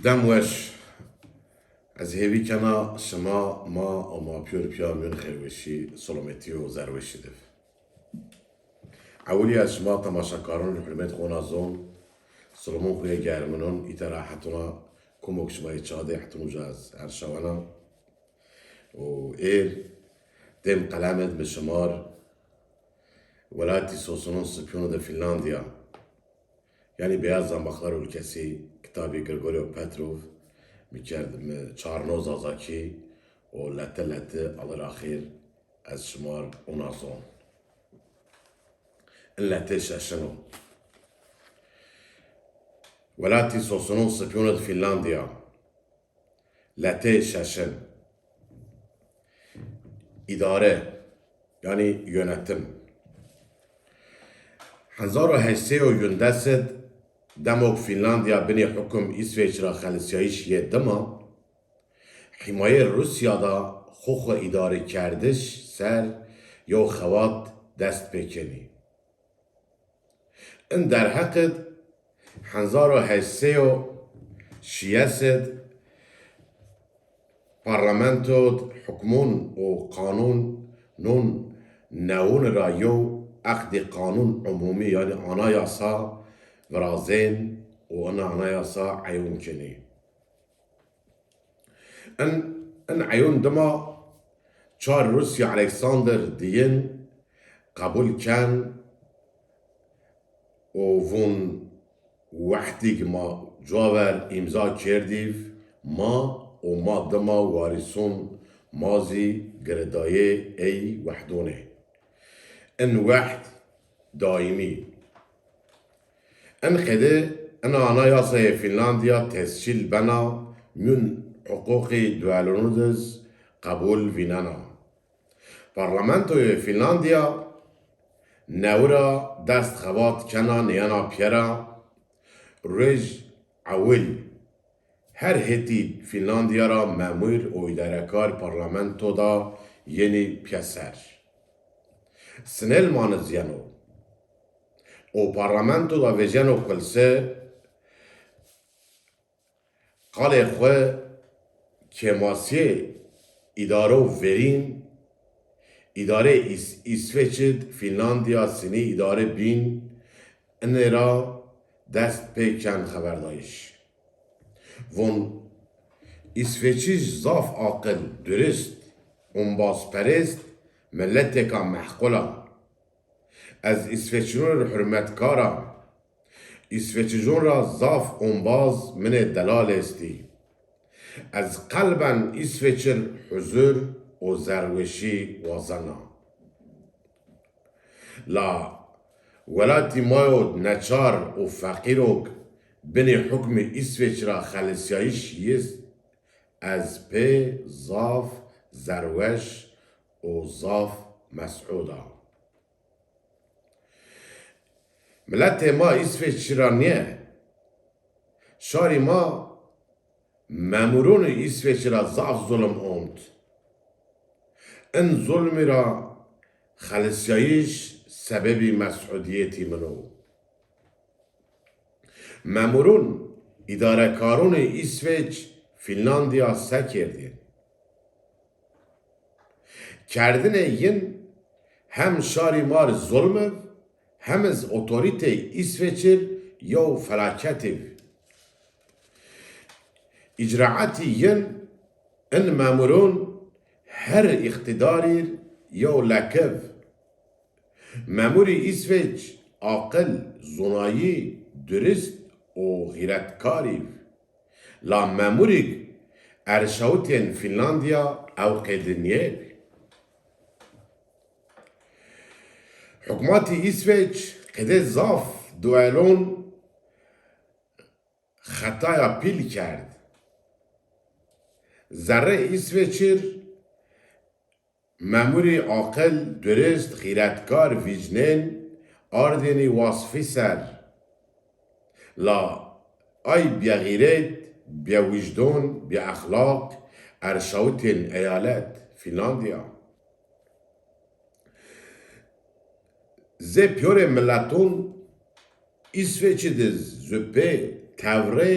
دموش از هیوی کنا شما ما و ما پیور پیا من خیروشی سلامتی و زروشی دف اولی از شما تماشاکاران حرمت خونازون سلامون خوی گرمنون ایتا راحتونا کمک شما چاده حتمو جاز ارشوانا و ایر دم قلمت بشمار ولایتی سوسنون سپیونو ده فنلاندیا یعنی بیاز زنباخلار ülkesi کتابی گرگوریو پتروف میکرد چارنوز آزاکی و لته لته على آخر از شمار اونازون این لته ششنو ولایتی سوسنون سپیونو ده فنلاندیا لته ششن idare yani yönetim. 1800 demok Finlandiya bini hüküm İsveç ra xelisiyayiş yedima himaye Rusya'da xoxla idare kerdiş ser yo xevat dest pekeni. In der haqqid 1860 parlamento حكمون و قانون نون نون رایو عقد قانون عمومی یعنی آنایاسا ورازین و آنایاسا عیون کنی ان عیون دما چار روسیا الکساندر دین قبول کن و وون وقتی که ما جاور امضا کردیف ما و ما دما وارثون مازی گردایه ای وحدونه ان وحد دائمی ان خده انا انایاسای فنلاندیا تسجیل بنا من حقوق دوالونودز قبول وینانا پارلمانتوی فنلاندیا نورا دست خوات کنا نیانا پیرا رج اول her heti Finlandiya ra memur û îdarekar parlamento da yenî pyeser. Sinêlman ziyeno û parlamento da vejeno xwilse qalê xwe kemasiyê îdare û verîn îdare İsveçê Finlandiya sinî îdare bîn inê ra dest pê ken xeberdayiş. Von İsveçiz zaf akıl, dürüst, umbazperest, milleteka mehkula. Az İsveçliler hürmetkara, İsveçliler ra zaf umbaz mine delal esti. Az kalben İsveçil huzur o zerveşi vazana. La velati mayod neçar o fakirok بني حكم إسويتش را خلصيايش يست از بي زاف زروش و زاف مسعودا ملت ما إسويتش را نيه شاري ما مامورون إسويتش را زاف ظلم اوند ان ظلم را خلصيايش سبب مسعوديتي منو مامورون ادارهکارون İsveç فنلاندیا سکردی کردن ین هم شاری مار ظلم هم از اتوریته İsveç'ir یو فلاکتی اجراعاتی ین ان مامورون her اقتداری یو لکف ماموری İsveç عاقل زونایی dürüst o gayretkari la memurik erşavutên Finlandiya ew qêdiniye hukûmetê İsveç qêdê zaf duelon xetaya pîl kerd zerre İsveçîr memurî aqil dürüst gayretkar vîjnên ardênî wasfî ser لا ay بغیرت بوجدان باخلاق ارشاوتین ایالت فنلاندیا زی پیور ملتون İsveç'de züppe tevre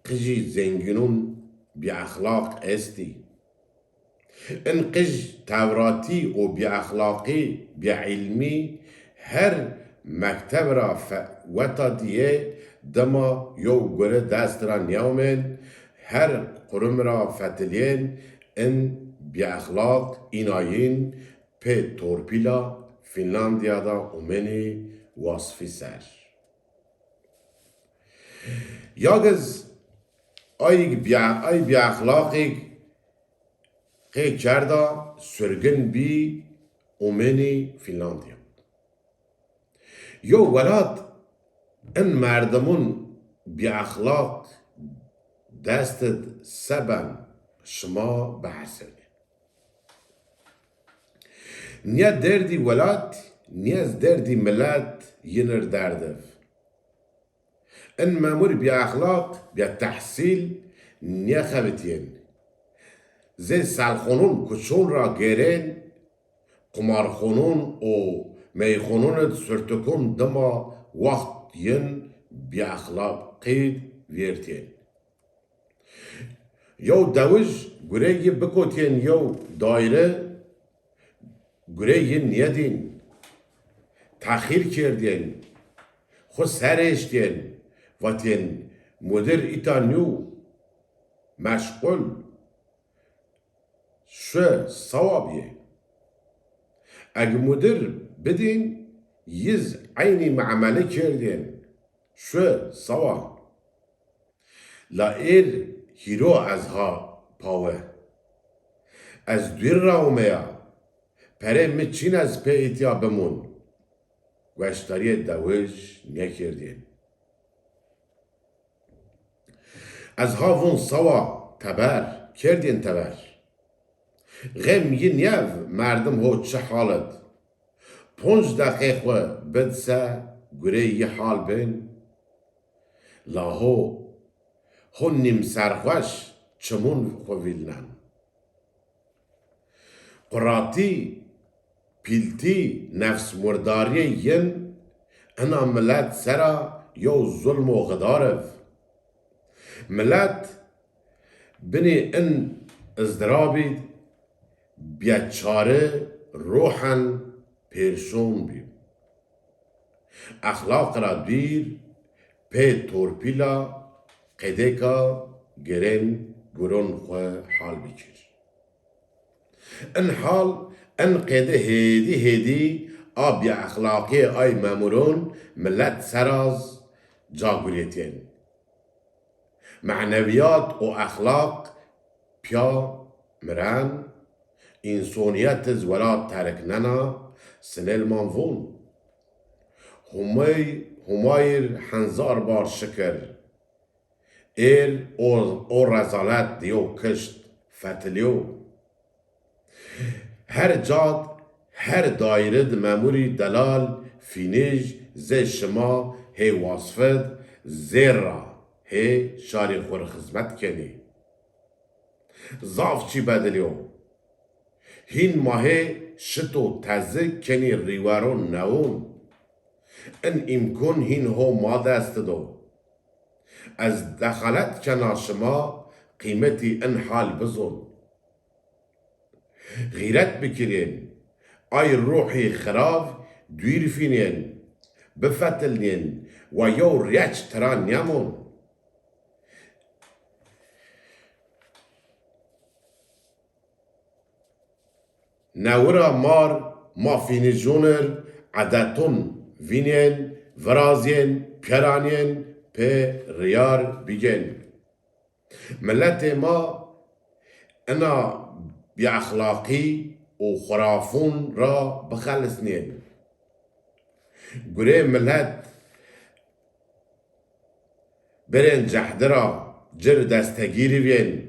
قجي زنگنون بأخلاق استي ان قج توراتي و بأخلاقي بعلمي هر مكتب را وطا ديه دما يو گره دست را نيومن هر قرم را فتلين ان بأخلاق ایناین په تورپیلا فنلاندیا دا اومنی وصفی سر یاگز ay bir ahlakı kerda sürgün bir omeni Finlandiya. Yo velat en merdemun bir ahlak destet seben şma behsene. Niye derdi velat, niye derdi millet yinir derdev. ان مامور بأخلاق بالتحصيل نيخبتين زي سالخونون كشون را گيرين قمارخونون او ميخونون سرتكون دما وقت ين بأخلاق قيد ويرتين يو دوج گرهي بكوتين يو دايره گرهي نيدين تأخير كردين خود سرشتين واتين مدير إيطانيو مشغول شو صوابيه اگه مدير بدين يز عيني معامله كردين شو صواب لا اير هيرو ازها پاوه از دویر راوميا پره مچين از پی ایتیا بمون گوشتاری دوش نکردين از هاون سوا تبر کردین تبر غم ینیو مردم هو چه حالت 5 دقیقه بدسه گره یه حال بین لاهو هو نیم سرخوش چمون خویلنن قراتی پیلتی نفس مرداری ین انا ملت سرا یو ظلم و غدارف ملت بني ان ازدرابي بيتشاره روحا پرشون بي اخلاق را دير پی تورپیلا قدکا گرن گرون خو حال بكر ان حال ان قده هدي آبي اخلاقي اي مامورون ملت سراز جاگوليتين معنویات و اخلاق پیا مرن انسانیت زولات ترکننا سنل منفون همایر هنزار بار شکر ایر او رزالت دیو کشت فتلیو هر جاد هر دایره مموری دلال فینیج زی شما هی وصفت زیر را هی شاری خور خدمت کنی زاف چی بدلیو هین ماه شتو تزه کنی ریوارون نون ان امکان هین هو ماده است دو از دخلت کنا شما قیمتی ان حال بزن غیرت بکرین ای روحی خراب دویر فینین بفتلین و یو ریچ تران نیمون نورا مار مافینجونر عدتون وینین ورازین پیرانین پی ریار بیگن ملت ما انا بی اخلاقی و خرافون را بخلصنین گره ملت برین جهدرا جر دستگیری وین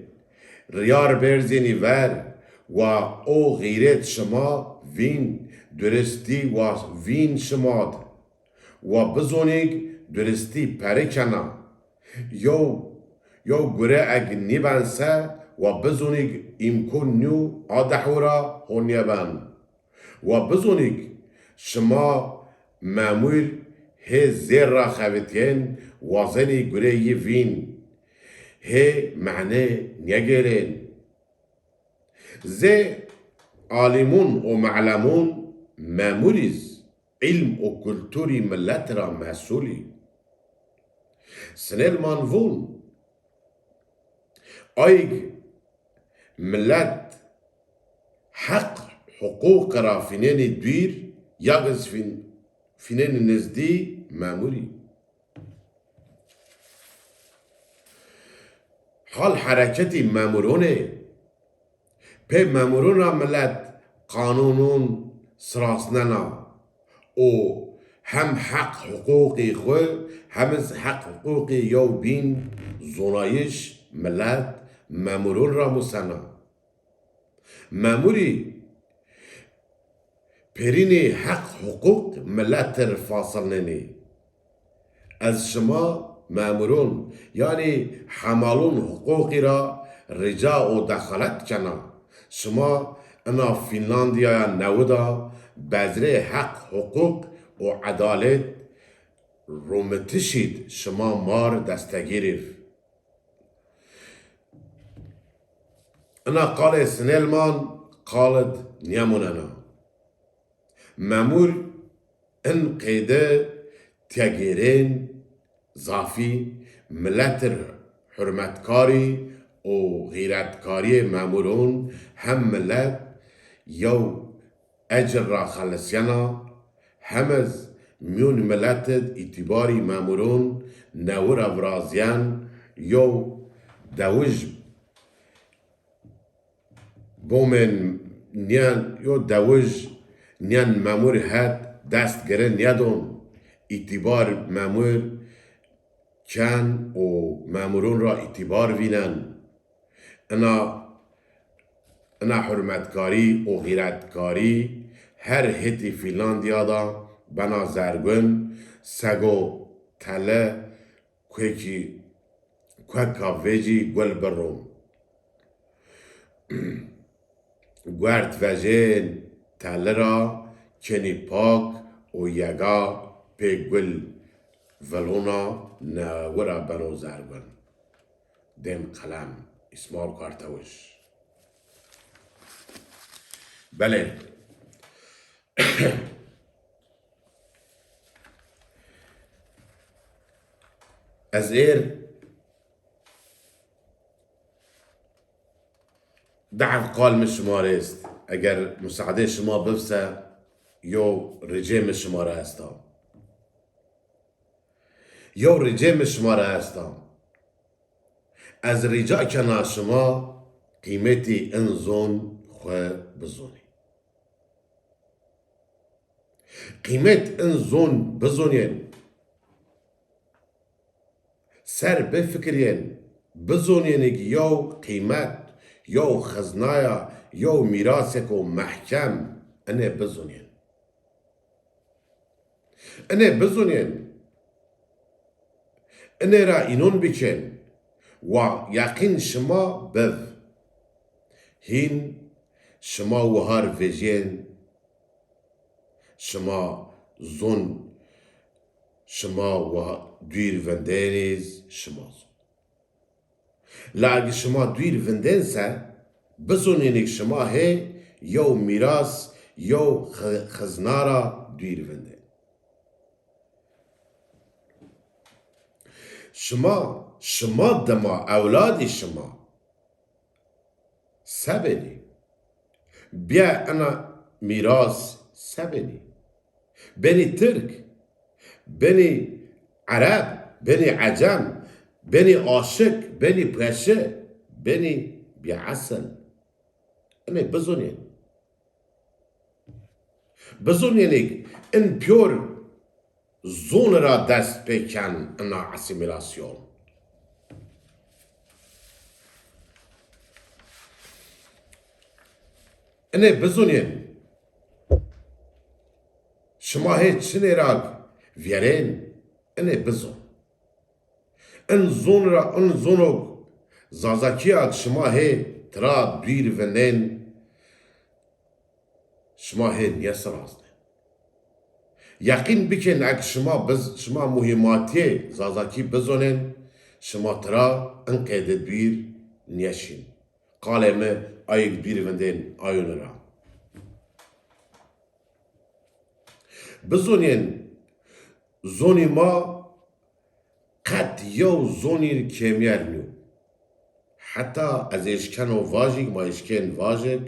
ریار برزینی ور و او غیرت شما وین درستی و وین شماد و بزونیگ درستی پرکنا یو گره اگ نیبنسه و بزونیگ امکان نیو آدحورا هونیبن و بزونیگ شما معمول هی زیر را خویتین وزنی گره وین هی معنی نگرین. زي عالمون و معلمون ماموريز علم و كلتوري ملت را مسئولی. سنل مانفون آيگ ملت حق حقوق را فينين دوير يغز فينين نزدي ماموري. حال حركتي مامورونه پی مامورون ملت قانونون سراسننا او هم حق حقوقی خو هم از حق حقوقی یو بین زونایش ملت مامورون را مسنا. ماموری پرینی حق حقوق ملت تر فاصل ننی. از شما مامورون یعنی حمالون حقوقی را رجاء و دخالت کنا. شما انا فنلاندیا نودا بذره حق حقوق و عدالت رومتشید شما مار دستگیریف. انا قال سنلمان قالد نیاموننا مامور ان قیده تغییرین زافی ملتر حرمتکاری و غیرتکاری مامورون هم ملت یو اجر را خلصیانا هم از میون ملت اعتباری مامورون نور ابرازیان یو دوج بومن نیان یو دوج نیان مامور هد دست گرن نیادون اعتبار مامور کن و مامورون را اعتبار وینن. انا حرمتکاری و غیرتکاری هر هتی فنلاندیا دا بنا زرگون سگو تله کوکا ویجی گل بروم گوارد وجین تله را کنی پاک و یگا پی گل ولونا نورا بنو زرگون دم قلم اسمال کارتوش. بله از دعف قال من شماره است اگر مساعده شما بفسه یو رجیم شماره هستا یو رجیم شماره هستا از رجاء کنا شما قیمتی انزون خواه بزونی. قیمت انزون بزونین سر بفکرین بزونین که یو قیمت یو خزنایا یو میراثک و محکم انه بزونین انه را اینون بکن و یقین شما بف هین شما وهار ویژین شما زون شما و دویر وندنیز شما زون لاگه شما دویر وندن سر بزونینی شما هی یو میراث یو خزنارا دویر وندن شما دما اولادی شما سبنی بیا انا میراث سبنی بني ترك بني عرب بني عجم بني عاشق بني باشا بني بعسل أنا بزونينك إن بيور زون را دست بكن أنا اسيميلاسيون أنا بزونين شما هیچ چنی را ویرین اینه بزن این زونو زازاکیات شما هی ترا دیر ونین شما هی نیست رازده یقین بکن اگه شما مهماتی زازاکی بزنین شما ترا انقدر بیر نیشین قاله ما آیک بیر وندین آیون را بزونین زونی ما قد یو زونی کمیر نیو حتی از اشکن و واجک ما اشکن واجک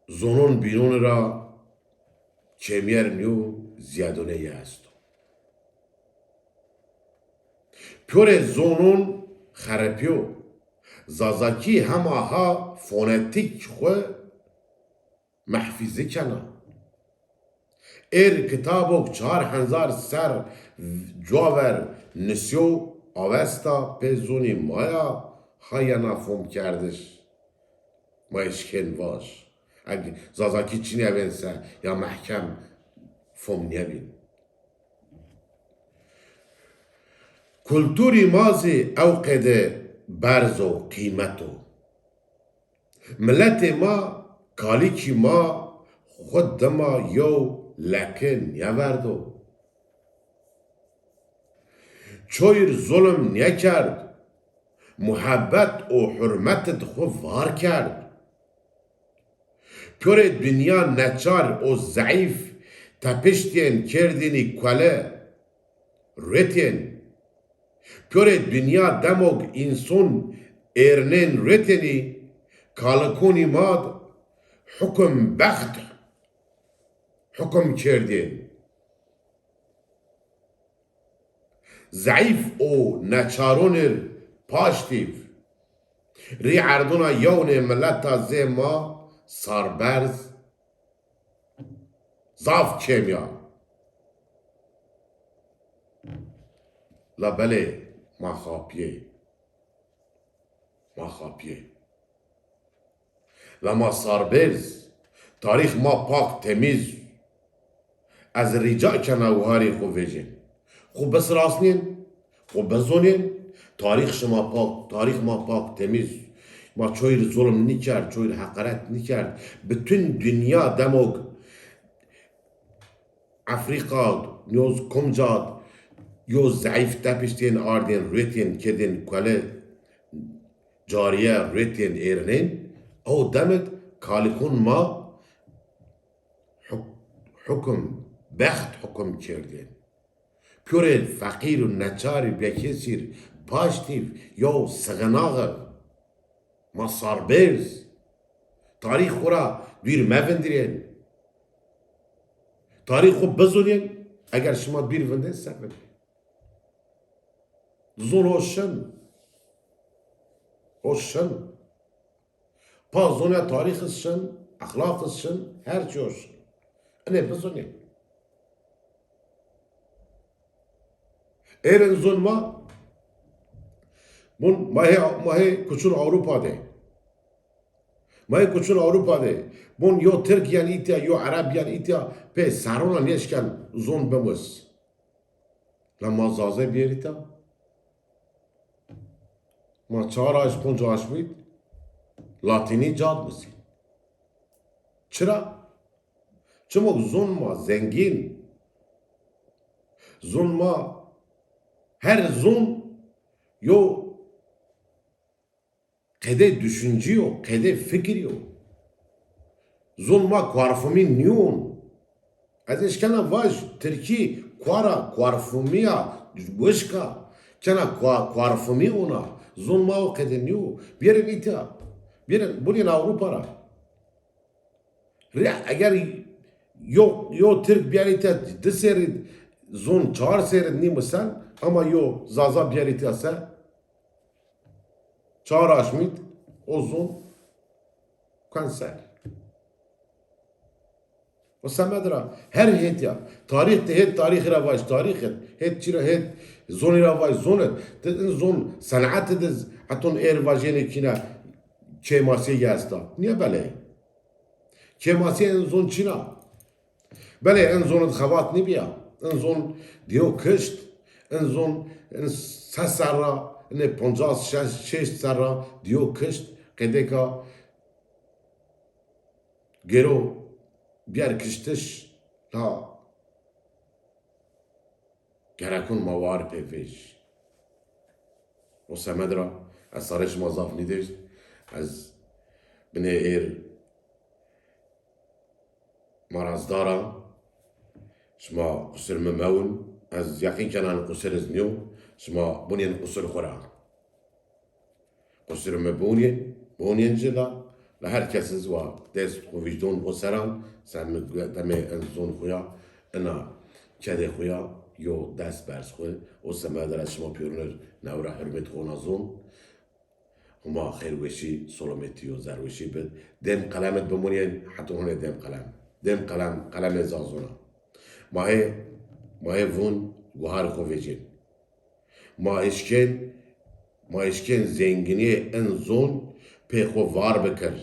زونون بینون را کمیر نیو زیادونه یه هستو پیور زونون خرپیو زازاکی همه ها فونتیک خو محفیظه کنه کتابوک 4000 سر جاور نسیو آوستا پیزونی مایا های نفهم کردش ما اشکن واش اگه زازاکی چی نبینسه یا محکم فهم نبین کلتوری مازی اوقد برز و قیمتو ملت ما کالیکی ما خود دما یو لکن یوردو چویر ظلم نکرد محبت و حرمتت خو وار کرد پیور دنیا نچار و ضعیف تپشتین کردینی کله ریتین پیور دنیا دموگ انسان ایرنین ریتینی کالکونی ماد حکم بخت حکم کردین ضعیف او نچارون پاشتیف ری عردونا یون ملتا زیما ساربرز زاف کمیا لا بله ما خاپیه لما ساربرز تاریخ ما پاک تمیز از رجاع کنوهاری خو ویجین خو بس راستنین خو بزونین تاریخ ما پاک تمیز ما چویر ظلم نکرد چویر حقارت نکرد bütün dünya دموگ افریقا نیوز کمجاد یو ضعیف تپشتین آردین ریتین کدین کله جاریه ریتین ایرنین او دمت کالکون ما حکم بخت حکم کردین پیور فقیر و نچاری بیکسیر پاشتیف یا سغناغر ما ساربرز تاریخ خورا بیر مفندرین تاریخ خو بزونین اگر شما بیر ونده سفر زون hoşşın pazona tarihişşın ahlakışşın her şey hoşşın ne bزونین Eğer zulma bun mahe kuçun Avrupa'da bun yo Türkiye'nin itiya yo Arabiyan itiya pe sarona neşken zon bemuz la mazaze bir itiya ma çağraş ponca aşmit Latini cad mısın çıra çımok zulma zengin zulma her zon yo kede düşünce yok, kede fikir yok. Zulma kuarfumi niyon. Az eşkana vaj Türkiye kuarfumiya başka. Kana kuarfumi ona. Zulma o kede niyo. Bir ita. Bir bunun Avrupa'ra. Eğer yo Türk bir ita deserid zon çağır serid ni misal ama yo zaza bir ita se çağır aşmit o zon kanser. O semedra her het ya tarihte het tarih ravaş tarih het çira het zon ravaş zon dedin zon sanat ediz hatun vajeni kina kemasi yasta niye böyle kemasi en zon çina böyle en zon xavat ne biya en zon diyor kışt en zon en sasara ne 50-60 sara diyor kışt kedeka gero bir kıştış la گرکون موار پیویش و سمدرا از سرش مضاف نیدش از بني ایر مرازدارا شما قصر ممون از یقین کنان قصر زنیو شما بنین قصر خورا قصر مبونین بونین جدا لهر کس زوا دست و وجدون قصران سم دم انزون خویا انا کده خویا یو دست برس خوی و سمدرا شما پیرونر نورا حرمت خونازون هما خير وشي سولومتي وزار وشي بد دم قلمت بمونين حتى هنا دم قلم زازونا ما هي فون جوهر خوفيجين ما اشكن زنگني ان زون بيخو وار بكر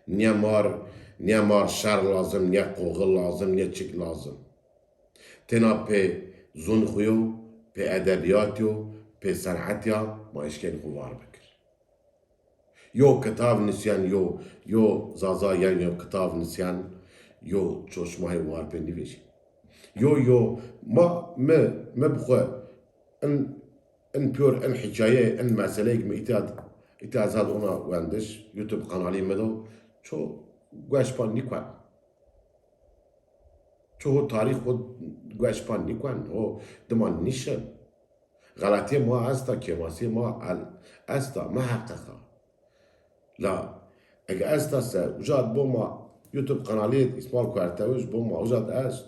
نيا مار شر لازم نيا قوغل لازم نيا چك لازم تنا بي زون خويو بي ادبياتيو بي صنعتيا ما اشكن خو وار بكر يو كتاب نسيان يو زازايان يو كتاب نسيان يو تشوش ماي وار بنيفيش يو ما بخوا ان بيور ان حكايه ان مسألة اتاد هاد اونا واندش يوتيوب قنالي مدو شو گوشپان نيكوان شو تاريخ خود گوشپان نيكوان هو دمان نيشن غلطي ما استا كيماسي ما استا ما حققها لا اگه است وجاد بوما يوتيوب قناليت اسمال كوارتاوش بوما وجاد است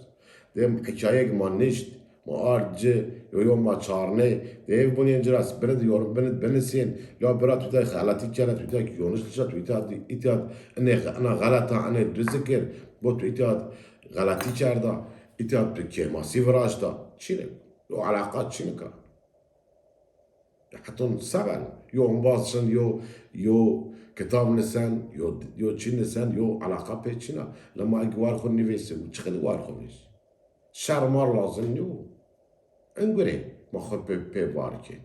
دیم حكاية ما نشت ما ارج يوم ما چارنه دیم بني انجراس برد يورم بنسين لا برات تودا غلطي كانت تودا يونس تشات تودا اتاد انا غلطه انا دزكر بوت اتاد غلطي کرده اتاد بكيما سيفراشتا چينه علاقات چينكا حتى سبل يوم باسشن يو كتاب نسان يو چين نسان يو علاقة بيتشنا لما اجوار خو نيفيسي وتشخد وار خو بيش شر مار لازم يو انقري ما خود بي واركين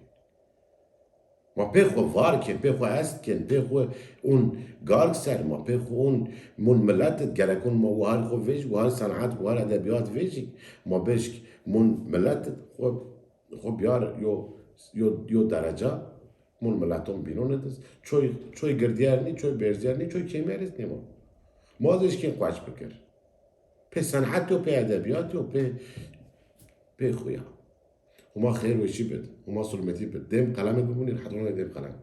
ما بيخو واركين بيخو استكين بيخو اون غارك سر ما بيخو اون من ملت جركون ما وهار خو فيش وهار صنعات وهار ادبيات فيجي ما بيش من ملت خو بيار يو درجة من ملتون بینونه دست چوی گردیارنی چوی برزیارنی چوی کیمیارست نیما ما ازش کن قوش بکر پی صنعتی و پی ادبیاتی و پی خویا هما خیر وشی بد هما سلمتی بد دیم قلمت بمونی حضرون دیم قلم